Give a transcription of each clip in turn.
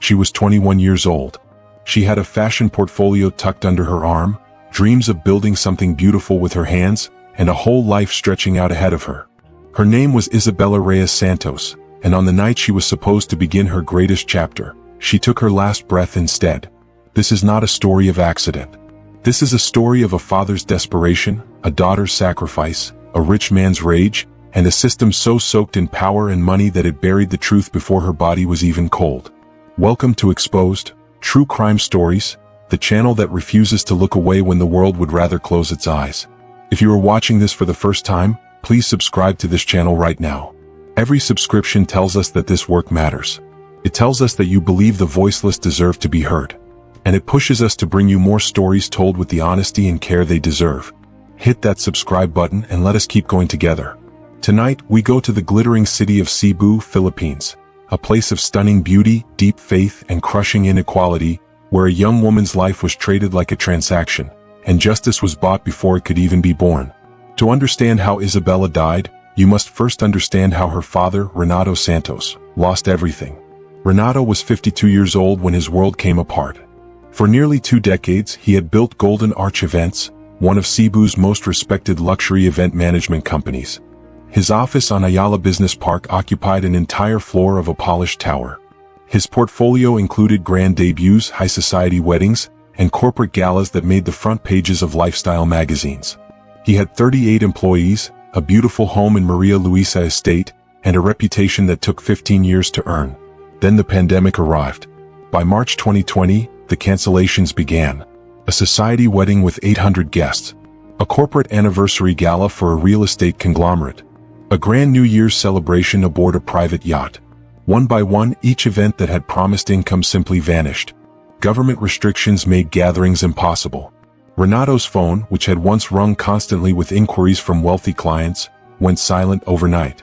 She was 21 years old. She had a fashion portfolio tucked under her arm, dreams of building something beautiful with her hands, and a whole life stretching out ahead of her. Her name was Isabela Reyes Santos, and on the night she was supposed to begin her greatest chapter, she took her last breath instead. This is not a story of accident. This is a story of a father's desperation, a daughter's sacrifice, a rich man's rage, and a system so soaked in power and money that it buried the truth before her body was even cold. Welcome to Exposed, True Crime Stories, the channel that refuses to look away when the world would rather close its eyes. If you are watching this for the first time, please subscribe to this channel right now. Every subscription tells us that this work matters. It tells us that you believe the voiceless deserve to be heard. And it pushes us to bring you more stories told with the honesty and care they deserve. Hit that subscribe button and let us keep going together. Tonight, we go to the glittering city of Cebu, Philippines, a place of stunning beauty, deep faith, and crushing inequality, where a young woman's life was traded like a transaction, and justice was bought before it could even be born. To understand how Isabela died, you must first understand how her father, Renato Santos, lost everything. Renato was 52 years old when his world came apart. For nearly 2 decades, he had built Golden Arch Events, one of Cebu's most respected luxury event management companies. His office on Ayala Business Park occupied an entire floor of a polished tower. His portfolio included grand debuts, high society weddings, and corporate galas that made the front pages of lifestyle magazines. He had 38 employees, a beautiful home in Maria Luisa Estate, and a reputation that took 15 years to earn. Then the pandemic arrived. By March 2020, the cancellations began. A society wedding with 800 guests. A corporate anniversary gala for a real estate conglomerate. A grand New Year's celebration aboard a private yacht. One by one, each event that had promised income simply vanished. Government restrictions made gatherings impossible. Renato's phone, which had once rung constantly with inquiries from wealthy clients, went silent overnight.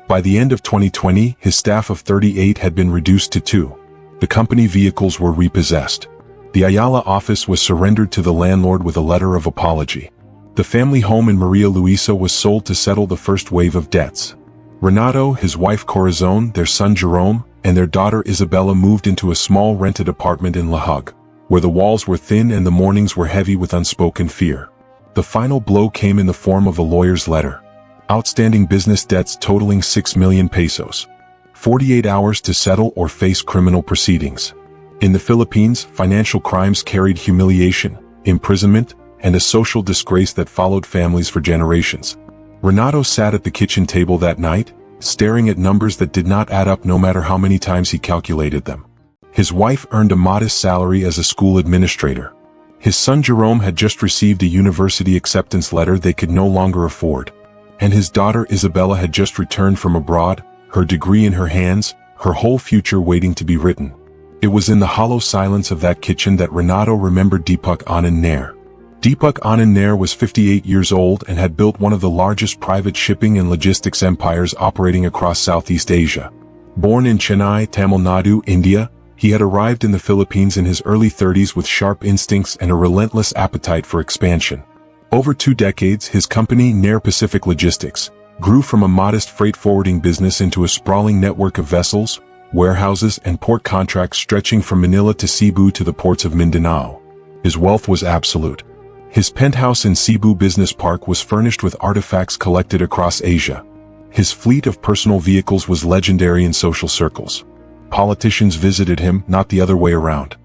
By the end of 2020, his staff of 38 had been reduced to 2. The company vehicles were repossessed. The Ayala office was surrendered to the landlord with a letter of apology. The family home in Maria Luisa was sold to settle the first wave of debts. Renato, his wife Corazon, their son Jerome, and their daughter Isabela moved into a small rented apartment in La Hague, where the walls were thin and the mornings were heavy with unspoken fear. The final blow came in the form of a lawyer's letter. Outstanding business debts totaling 6 million pesos. 48 hours to settle or face criminal proceedings. In the Philippines, financial crimes carried humiliation, imprisonment, and a social disgrace that followed families for generations. Renato sat at the kitchen table that night, staring at numbers that did not add up no matter how many times he calculated them. His wife earned a modest salary as a school administrator. His son Jerome had just received a university acceptance letter they could no longer afford. And his daughter Isabela had just returned from abroad, her degree in her hands, her whole future waiting to be written. It was in the hollow silence of that kitchen that Renato remembered Deepak Anand Nair. Deepak Anand Nair was 58 years old and had built one of the largest private shipping and logistics empires operating across Southeast Asia. Born in Chennai, Tamil Nadu, India, he had arrived in the Philippines in his early 30s with sharp instincts and a relentless appetite for expansion. Over 2 decades, his company, Nair Pacific Logistics, grew from a modest freight forwarding business into a sprawling network of vessels, warehouses, and port contracts stretching from Manila to Cebu to the ports of Mindanao. His wealth was absolute. His penthouse in Cebu Business Park was furnished with artifacts collected across Asia. His fleet of personal vehicles was legendary in social circles. Politicians visited him, not the other way around.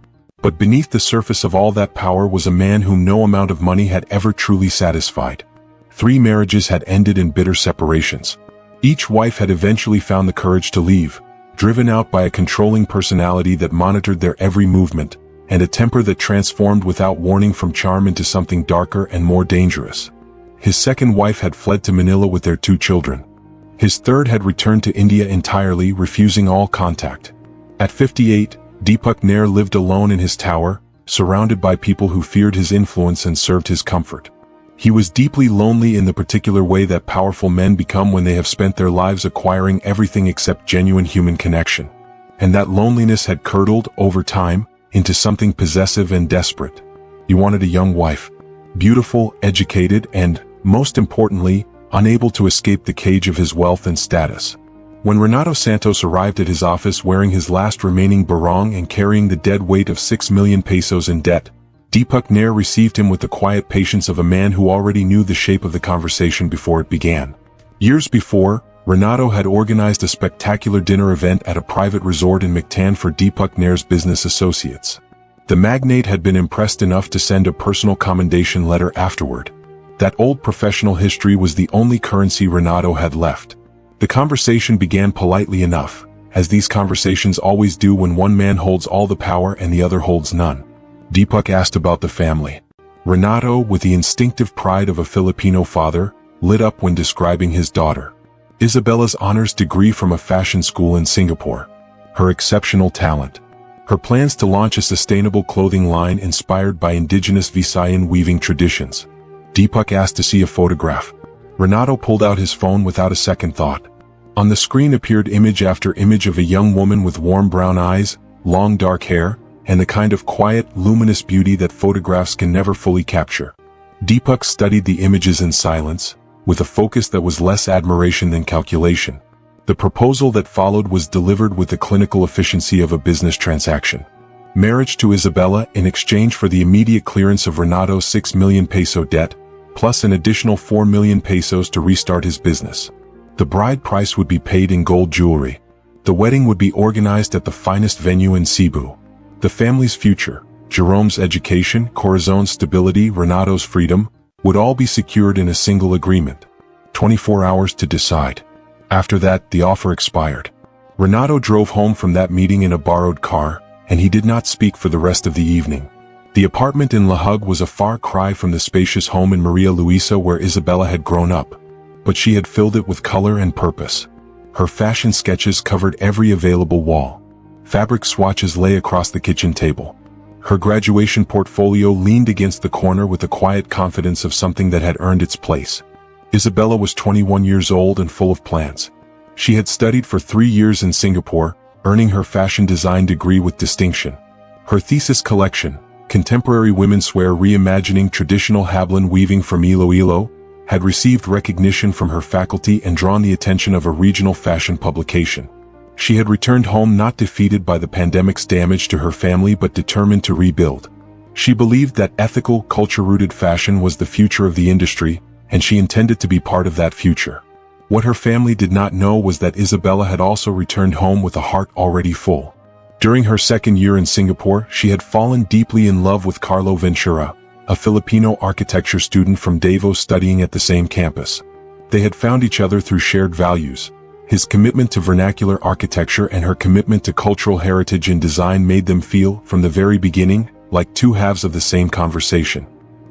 But beneath the surface of all that power was a man whom no amount of money had ever truly satisfied. 3 marriages had ended in bitter separations. Each wife had eventually found the courage to leave, driven out by a controlling personality that monitored their every movement, and a temper that transformed without warning from charm into something darker and more dangerous. His second wife had fled to Manila with their 2 children. His third had returned to India entirely, refusing all contact. At 58, Deepak Nair lived alone in his tower, surrounded by people who feared his influence and served his comfort. He was deeply lonely in the particular way that powerful men become when they have spent their lives acquiring everything except genuine human connection. And that loneliness had curdled, over time, into something possessive and desperate. He wanted a young wife, beautiful, educated, and, most importantly, unable to escape the cage of his wealth and status. When Renato Santos arrived at his office wearing his last remaining barong and carrying the dead weight of 6 million pesos in debt, Deepak Nair received him with the quiet patience of a man who already knew the shape of the conversation before it began. Years before, Renato had organized a spectacular dinner event at a private resort in Mactan for Deepak Nair's business associates. The magnate had been impressed enough to send a personal commendation letter afterward. That old professional history was the only currency Renato had left. The conversation began politely enough, as these conversations always do when one man holds all the power and the other holds none. Deepak asked about the family. Renato, with the instinctive pride of a Filipino father, lit up when describing his daughter. Isabela's honors degree from a fashion school in Singapore. Her exceptional talent. Her plans to launch a sustainable clothing line inspired by indigenous Visayan weaving traditions. Deepak asked to see a photograph. Renato pulled out his phone without a second thought. On the screen appeared image after image of a young woman with warm brown eyes, long dark hair, and the kind of quiet, luminous beauty that photographs can never fully capture. Deepak studied the images in silence, with a focus that was less admiration than calculation. The proposal that followed was delivered with the clinical efficiency of a business transaction. Marriage to Isabela in exchange for the immediate clearance of Renato's 6 million peso debt, plus an additional 4 million pesos to restart his business. The bride price would be paid in gold jewelry. The wedding would be organized at the finest venue in Cebu. The family's future, Jerome's education, Corazon's stability, Renato's freedom, would all be secured in a single agreement. 24 hours to decide. After that, the offer expired. Renato drove home from that meeting in a borrowed car, and he did not speak for the rest of the evening. The apartment in Lahug was a far cry from the spacious home in Maria Luisa where Isabela had grown up, but she had filled it with color and purpose. Her fashion sketches covered every available wall. Fabric swatches lay across the kitchen table. Her graduation portfolio leaned against the corner with the quiet confidence of something that had earned its place. Isabela was 21 years old and full of plans. She had studied for 3 years in Singapore, earning her fashion design degree with distinction. Her thesis collection, Contemporary Women's Wear Reimagining Traditional Hablon Weaving from Iloilo, had received recognition from her faculty and drawn the attention of a regional fashion publication. She had returned home not defeated by the pandemic's damage to her family but determined to rebuild. She believed that ethical, culture-rooted fashion was the future of the industry, and she intended to be part of that future. What her family did not know was that Isabela had also returned home with a heart already full. During her second year in Singapore, she had fallen deeply in love with Carlo Ventura, a Filipino architecture student from Davao studying at the same campus. They had found each other through shared values. His commitment to vernacular architecture and her commitment to cultural heritage and design made them feel, from the very beginning, like two halves of the same conversation.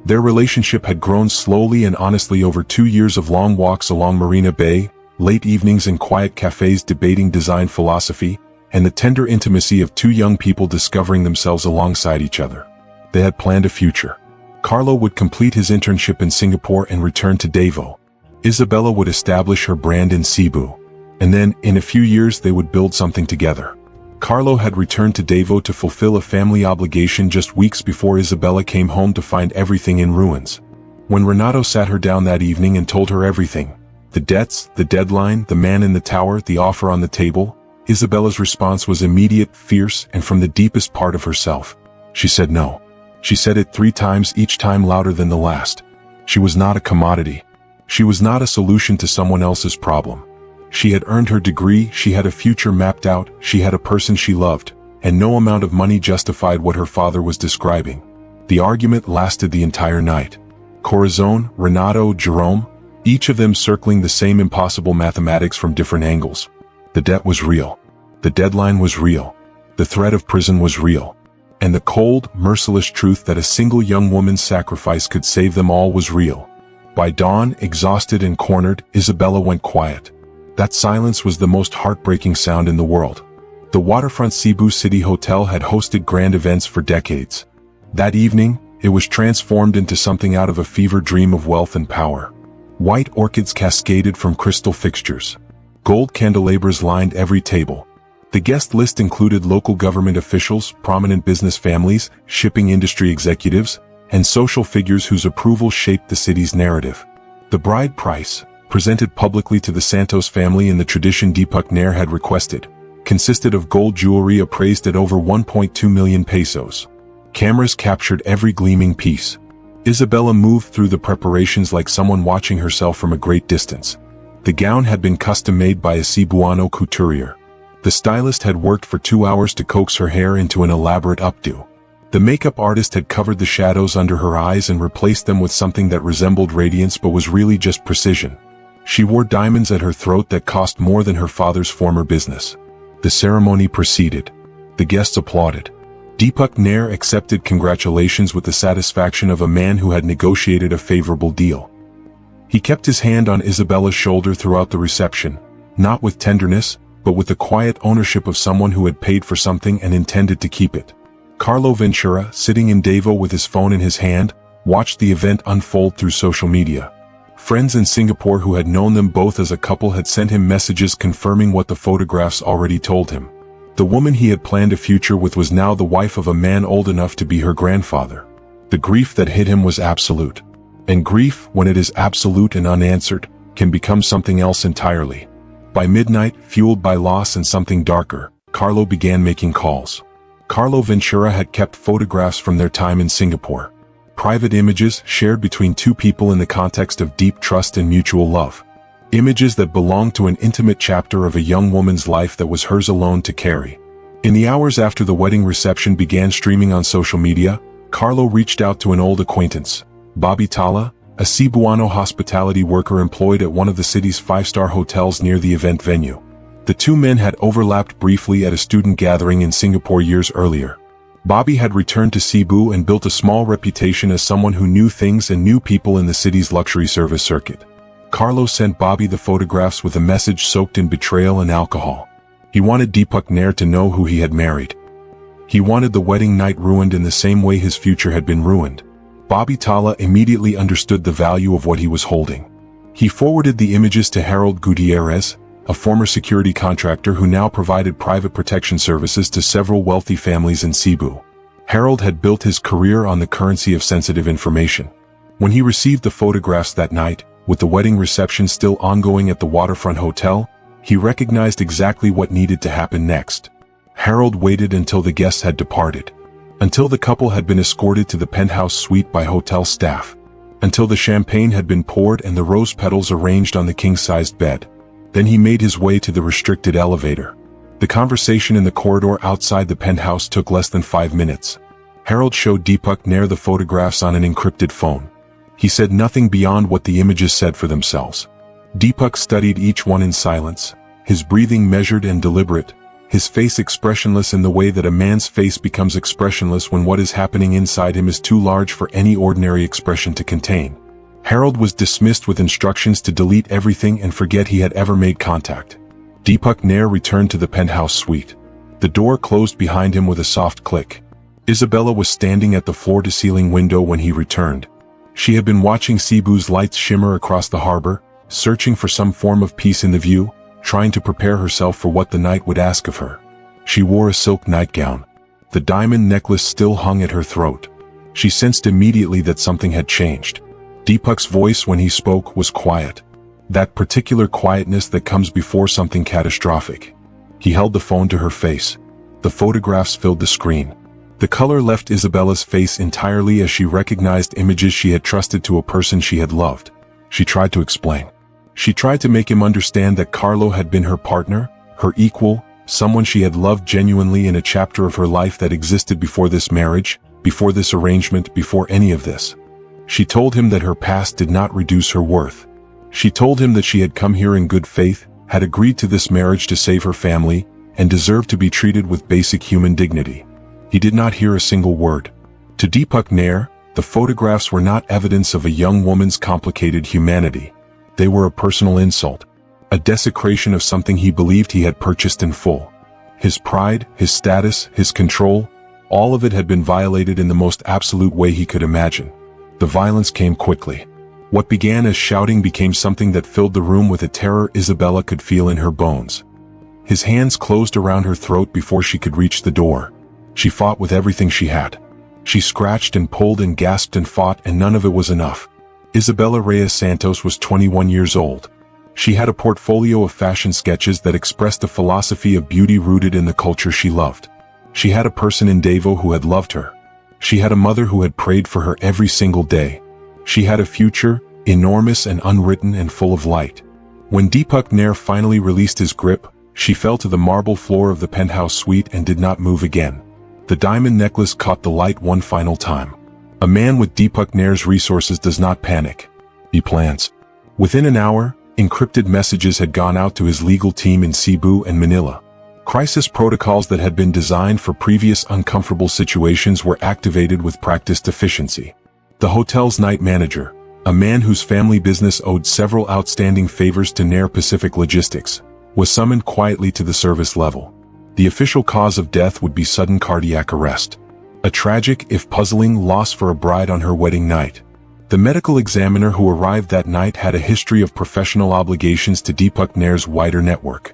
Their relationship had grown slowly and honestly over 2 years of long walks along Marina Bay, late evenings in quiet cafes debating design philosophy, and the tender intimacy of two young people discovering themselves alongside each other. They had planned a future. Carlo would complete his internship in Singapore and return to Davao. Isabela would establish her brand in Cebu. And then, in a few years, they would build something together. Carlo had returned to Davao to fulfill a family obligation just weeks before Isabela came home to find everything in ruins. When Renato sat her down that evening and told her everything, the debts, the deadline, the man in the tower, the offer on the table, Isabela's response was immediate, fierce, and from the deepest part of herself. She said no. She said it 3 times, each time louder than the last. She was not a commodity. She was not a solution to someone else's problem. She had earned her degree, she had a future mapped out, she had a person she loved, and no amount of money justified what her father was describing. The argument lasted the entire night. Corazon, Renato, Jerome, each of them circling the same impossible mathematics from different angles. The debt was real. The deadline was real. The threat of prison was real. And the cold, merciless truth that a single young woman's sacrifice could save them all was real. By dawn, exhausted and cornered, Isabela went quiet. That silence was the most heartbreaking sound in the world. The waterfront Cebu City Hotel had hosted grand events for decades. That evening, it was transformed into something out of a fever dream of wealth and power. White orchids cascaded from crystal fixtures. Gold candelabras lined every table. The guest list included local government officials, prominent business families, shipping industry executives, and social figures whose approval shaped the city's narrative. The bride price, presented publicly to the Santos family in the tradition Deepak Nair had requested, consisted of gold jewelry appraised at over 1.2 million pesos. Cameras captured every gleaming piece. Isabela moved through the preparations like someone watching herself from a great distance. The gown had been custom-made by a Cebuano couturier. The stylist had worked for 2 hours to coax her hair into an elaborate updo. The makeup artist had covered the shadows under her eyes and replaced them with something that resembled radiance but was really just precision. She wore diamonds at her throat that cost more than her father's former business. The ceremony proceeded. The guests applauded. Deepak Nair accepted congratulations with the satisfaction of a man who had negotiated a favorable deal. He kept his hand on Isabela's shoulder throughout the reception, not with tenderness, but with the quiet ownership of someone who had paid for something and intended to keep it. Carlo Ventura, sitting in Davao with his phone in his hand, watched the event unfold through social media. Friends in Singapore who had known them both as a couple had sent him messages confirming what the photographs already told him. The woman he had planned a future with was now the wife of a man old enough to be her grandfather. The grief that hit him was absolute. And grief, when it is absolute and unanswered, can become something else entirely. By midnight, fueled by loss and something darker, Carlo began making calls. Carlo Ventura had kept photographs from their time in Singapore. Private images shared between two people in the context of deep trust and mutual love. Images that belonged to an intimate chapter of a young woman's life that was hers alone to carry. In the hours after the wedding reception began streaming on social media, Carlo reached out to an old acquaintance, Bobby Tala, a Cebuano hospitality worker employed at one of the city's 5-star hotels near the event venue. The two men had overlapped briefly at a student gathering in Singapore years earlier. Bobby had returned to Cebu and built a small reputation as someone who knew things and knew people in the city's luxury service circuit. Carlo sent Bobby the photographs with a message soaked in betrayal and alcohol. He wanted Deepak Nair to know who he had married. He wanted the wedding night ruined in the same way his future had been ruined. Bobby Tala immediately understood the value of what he was holding. He forwarded the images to Harold Gutierrez, a former security contractor who now provided private protection services to several wealthy families in Cebu. Harold had built his career on the currency of sensitive information. When he received the photographs that night, with the wedding reception still ongoing at the waterfront hotel, he recognized exactly what needed to happen next. Harold waited until the guests had departed. Until the couple had been escorted to the penthouse suite by hotel staff. Until the champagne had been poured and the rose petals arranged on the king-sized bed. Then he made his way to the restricted elevator. The conversation in the corridor outside the penthouse took less than 5 minutes. Harold showed Deepak Nair the photographs on an encrypted phone. He said nothing beyond what the images said for themselves. Deepak studied each one in silence, his breathing measured and deliberate, his face expressionless in the way that a man's face becomes expressionless when what is happening inside him is too large for any ordinary expression to contain. Harold was dismissed with instructions to delete everything and forget he had ever made contact. Deepak Nair returned to the penthouse suite. The door closed behind him with a soft click. Isabela was standing at the floor-to-ceiling window when he returned. She had been watching Cebu's lights shimmer across the harbor, searching for some form of peace in the view, trying to prepare herself for what the night would ask of her. She wore a silk nightgown. The diamond necklace still hung at her throat. She sensed immediately that something had changed. Deepak's voice when he spoke was quiet. That particular quietness that comes before something catastrophic. He held the phone to her face. The photographs filled the screen. The color left Isabela's face entirely as she recognized images she had trusted to a person she had loved. She tried to explain. She tried to make him understand that Carlo had been her partner, her equal, someone she had loved genuinely in a chapter of her life that existed before this marriage, before this arrangement, before any of this. She told him that her past did not reduce her worth. She told him that she had come here in good faith, had agreed to this marriage to save her family, and deserved to be treated with basic human dignity. He did not hear a single word. To Deepak Nair, the photographs were not evidence of a young woman's complicated humanity. They were a personal insult, a desecration of something he believed he had purchased in full. His pride, his status, his control, all of it had been violated in the most absolute way he could imagine. The violence came quickly. What began as shouting became something that filled the room with a terror Isabela could feel in her bones. His hands closed around her throat before she could reach the door. She fought with everything she had. She scratched and pulled and gasped and fought, and none of it was enough. Isabela Reyes Santos was 21 years old. She had a portfolio of fashion sketches that expressed a philosophy of beauty rooted in the culture she loved. She had a person in Davao who had loved her. She had a mother who had prayed for her every single day. She had a future, enormous and unwritten and full of light. When Deepak Nair finally released his grip, she fell to the marble floor of the penthouse suite and did not move again. The diamond necklace caught the light one final time. A man with Deepak Nair's resources does not panic. He plans. Within an hour, encrypted messages had gone out to his legal team in Cebu and Manila. Crisis protocols that had been designed for previous uncomfortable situations were activated with practiced efficiency. The hotel's night manager, a man whose family business owed several outstanding favors to Nair Pacific Logistics, was summoned quietly to the service level. The official cause of death would be sudden cardiac arrest. A tragic, if puzzling, loss for a bride on her wedding night. The medical examiner who arrived that night had a history of professional obligations to Deepak Nair's wider network.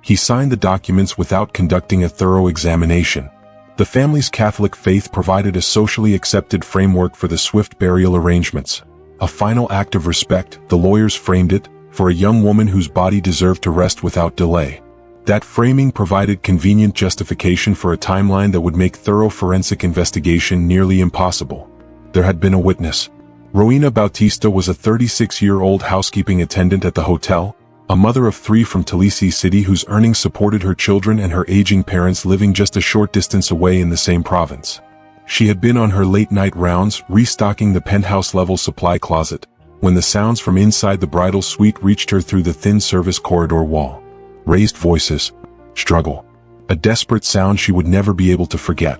He signed the documents without conducting a thorough examination. The family's Catholic faith provided a socially accepted framework for the swift burial arrangements. A final act of respect, the lawyers framed it, for a young woman whose body deserved to rest without delay. That framing provided convenient justification for a timeline that would make thorough forensic investigation nearly impossible. There had been a witness. Rowena Bautista was a 36-year-old housekeeping attendant at the hotel, a mother of 3 from Talisay City whose earnings supported her children and her aging parents living just a short distance away in the same province. She had been on her late-night rounds, restocking the penthouse-level supply closet, when the sounds from inside the bridal suite reached her through the thin service corridor wall. Raised voices, struggle, a desperate sound she would never be able to forget.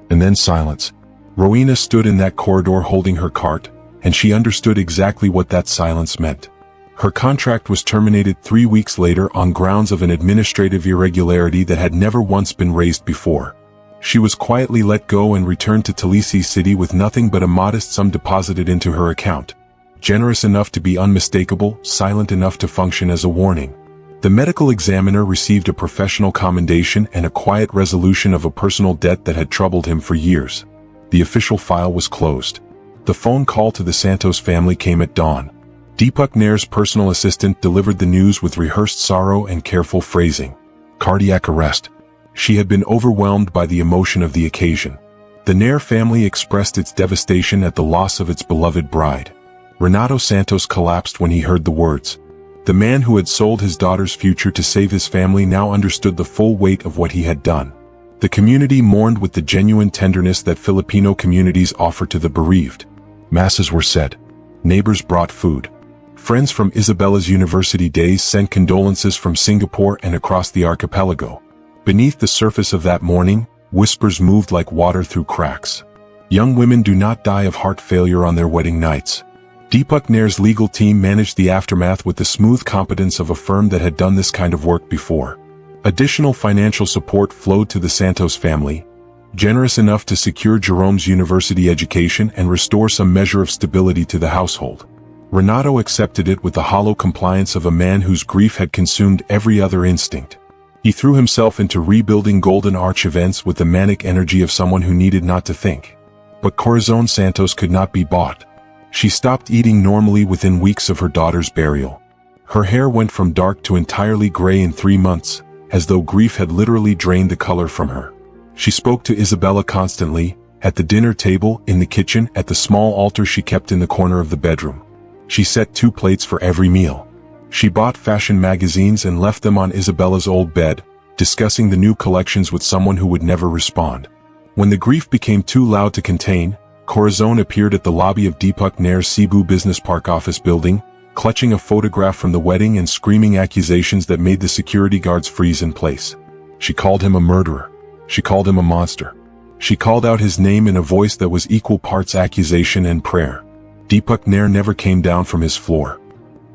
And then silence. Rowena stood in that corridor holding her cart, and she understood exactly what that silence meant. Her contract was terminated 3 weeks later on grounds of an administrative irregularity that had never once been raised before. She was quietly let go and returned to Talisay City with nothing but a modest sum deposited into her account. Generous enough to be unmistakable, silent enough to function as a warning. The medical examiner received a professional commendation and a quiet resolution of a personal debt that had troubled him for years. The official file was closed. The phone call to the Santos family came at dawn. Deepak Nair's personal assistant delivered the news with rehearsed sorrow and careful phrasing. Cardiac arrest. She had been overwhelmed by the emotion of the occasion. The Nair family expressed its devastation at the loss of its beloved bride. Renato Santos collapsed when he heard the words. The man who had sold his daughter's future to save his family now understood the full weight of what he had done. The community mourned with the genuine tenderness that Filipino communities offer to the bereaved. Masses were said. Neighbors brought food. Friends from Isabella's university days sent condolences from Singapore and across the archipelago. Beneath the surface of that mourning, whispers moved like water through cracks. Young women do not die of heart failure on their wedding nights. Deepak Nair's legal team managed the aftermath with the smooth competence of a firm that had done this kind of work before. Additional financial support flowed to the Santos family, generous enough to secure Jerome's university education and restore some measure of stability to the household. Renato accepted it with the hollow compliance of a man whose grief had consumed every other instinct. He threw himself into rebuilding Golden Arch events with the manic energy of someone who needed not to think. But Corazon Santos could not be bought. She stopped eating normally within weeks of her daughter's burial. Her hair went from dark to entirely gray in 3 months, as though grief had literally drained the color from her. She spoke to Isabela constantly, at the dinner table, in the kitchen, at the small altar she kept in the corner of the bedroom. She set 2 plates for every meal. She bought fashion magazines and left them on Isabela's old bed, discussing the new collections with someone who would never respond. When the grief became too loud to contain, Corazon appeared at the lobby of Deepak Nair's Cebu Business Park office building, clutching a photograph from the wedding and screaming accusations that made the security guards freeze in place. She called him a murderer. She called him a monster. She called out his name in a voice that was equal parts accusation and prayer. Deepak Nair never came down from his floor.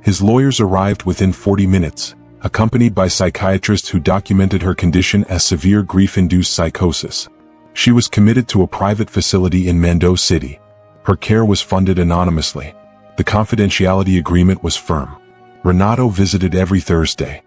His lawyers arrived within 40 minutes, accompanied by psychiatrists who documented her condition as severe grief-induced psychosis. She was committed to a private facility in Mando City. Her care was funded anonymously. The confidentiality agreement was firm. Renato visited every Thursday.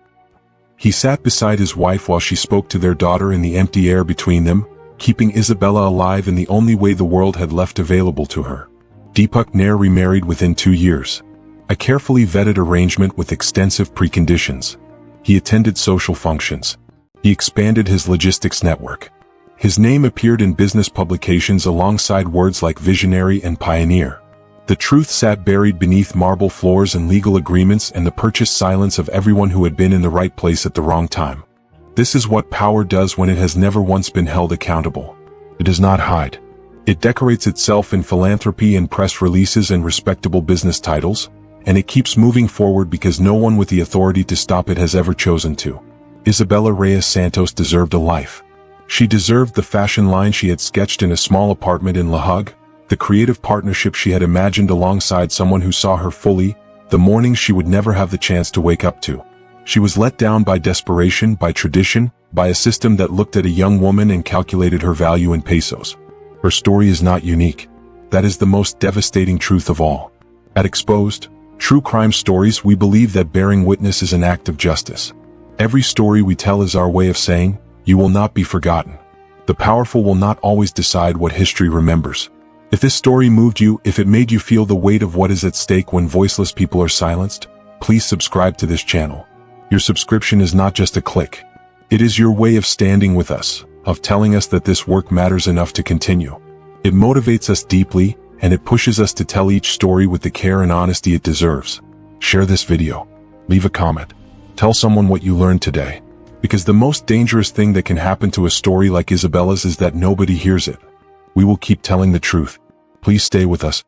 He sat beside his wife while she spoke to their daughter in the empty air between them, keeping Isabela alive in the only way the world had left available to her. Deepak Nair remarried within 2 years. A carefully vetted arrangement with extensive preconditions. He attended social functions. He expanded his logistics network. His name appeared in business publications alongside words like visionary and pioneer. The truth sat buried beneath marble floors and legal agreements and the purchased silence of everyone who had been in the right place at the wrong time. This is what power does when it has never once been held accountable. It does not hide. It decorates itself in philanthropy and press releases and respectable business titles, and it keeps moving forward because no one with the authority to stop it has ever chosen to. Isabela Reyes Santos deserved a life. She deserved the fashion line she had sketched in a small apartment in La Hague, the creative partnership she had imagined alongside someone who saw her fully, the mornings she would never have the chance to wake up to. She was let down by desperation, by tradition, by a system that looked at a young woman and calculated her value in pesos. Her story is not unique. That is the most devastating truth of all. At Exposed, True Crime Stories, we believe that bearing witness is an act of justice. Every story we tell is our way of saying, you will not be forgotten. The powerful will not always decide what history remembers. If this story moved you, if it made you feel the weight of what is at stake when voiceless people are silenced, please subscribe to this channel. Your subscription is not just a click. It is your way of standing with us, of telling us that this work matters enough to continue. It motivates us deeply, and it pushes us to tell each story with the care and honesty it deserves. Share this video. Leave a comment. Tell someone what you learned today. Because the most dangerous thing that can happen to a story like Isabela's is that nobody hears it. We will keep telling the truth. Please stay with us.